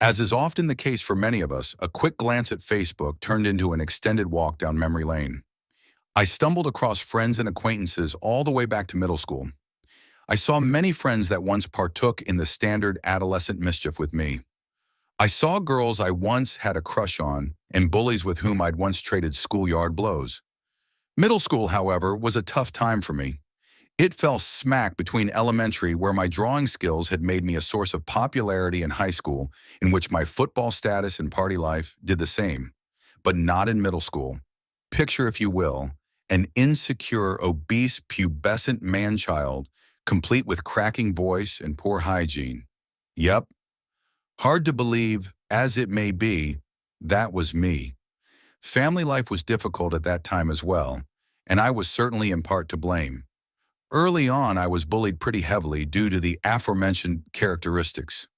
As is often the case for many of us, a quick glance at Facebook turned into an extended walk down memory lane. I stumbled across friends and acquaintances all the way back to middle school. I saw many friends that once partook in the standard adolescent mischief with me. I saw girls I once had a crush on and bullies with whom I'd once traded schoolyard blows. Middle school, however, was a tough time for me. It fell smack between elementary, where my drawing skills had made me a source of popularity, in high school, in which my football status and party life did the same, but not in middle school. Picture, if you will, an insecure, obese, pubescent man-child, complete with cracking voice and poor hygiene. Yep, hard to believe as it may be, that was me. Family life was difficult at that time as well, and I was certainly in part to blame. Early on, I was bullied pretty heavily due to the aforementioned characteristics.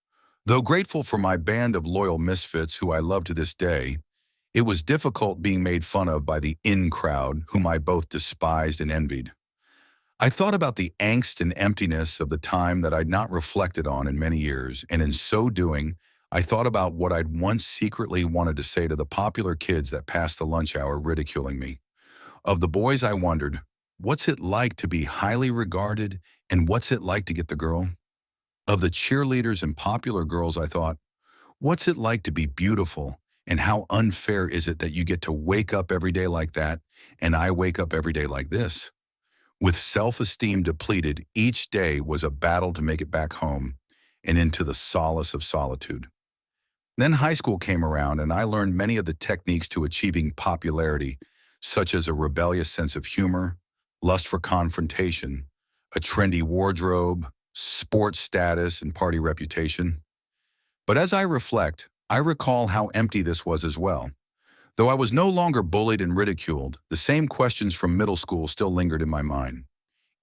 Though grateful for my band of loyal misfits who I love to this day, it was difficult being made fun of by the in crowd, whom I both despised and envied. I thought about the angst and emptiness of the time that I'd not reflected on in many years, and in so doing, I thought about what I'd once secretly wanted to say to the popular kids that passed the lunch hour ridiculing me. Of the boys, I wondered, what's it like to be highly regarded, and what's it like to get the girl? Of the cheerleaders and popular girls, I thought, what's it like to be beautiful, and how unfair is it that you get to wake up every day like that, and I wake up every day like this? With self-esteem depleted, each day was a battle to make it back home and into the solace of solitude. Then high school came around, and I learned many of the techniques to achieving popularity, such as a rebellious sense of humor, lust for confrontation, a trendy wardrobe, sports status, and party reputation. But as I reflect, I recall how empty this was as well. Though I was no longer bullied and ridiculed, the same questions from middle school still lingered in my mind.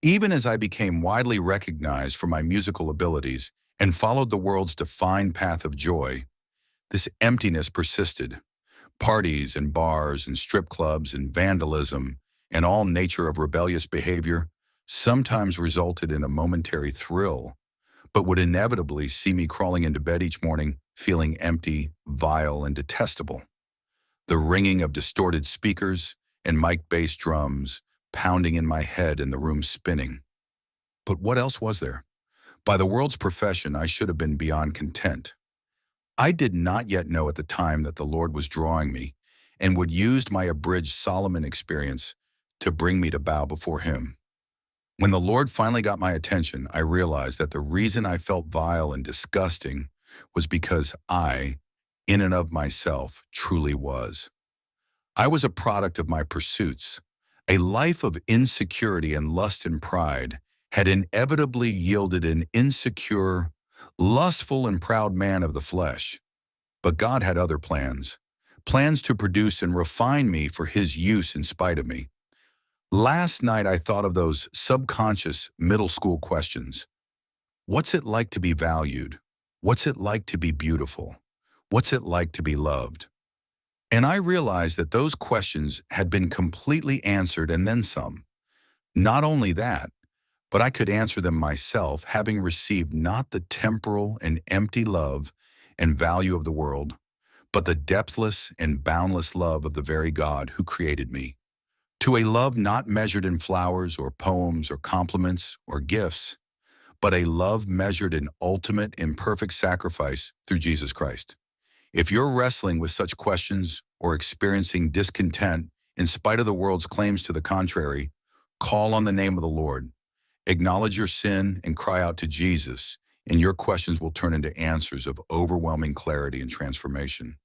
Even as I became widely recognized for my musical abilities and followed the world's defined path of joy, this emptiness persisted. Parties and bars and strip clubs and vandalism and all nature of rebellious behavior sometimes resulted in a momentary thrill, but would inevitably see me crawling into bed each morning feeling empty, vile, and detestable. The ringing of distorted speakers and mic-based drums pounding in my head and the room spinning. But what else was there? By the world's profession, I should have been beyond content. I did not yet know at the time that the Lord was drawing me and would use my abridged Solomon experience to bring me to bow before him. When the Lord finally got my attention, I realized that the reason I felt vile and disgusting was because I, in and of myself, truly was. I was a product of my pursuits. A life of insecurity and lust and pride had inevitably yielded an insecure, lustful and proud man of the flesh. But God had other plans, plans to produce and refine me for his use in spite of me. Last night I thought of those subconscious middle school questions. What's it like to be valued? What's it like to be beautiful? What's it like to be loved? And I realized that those questions had been completely answered and then some. Not only that, but I could answer them myself, having received not the temporal and empty love and value of the world, but the depthless and boundless love of the very God who created me. To a love not measured in flowers or poems or compliments or gifts, but a love measured in ultimate imperfect sacrifice through Jesus Christ. If you're wrestling with such questions or experiencing discontent in spite of the world's claims to the contrary, call on the name of the Lord. Acknowledge your sin and cry out to Jesus, and your questions will turn into answers of overwhelming clarity and transformation.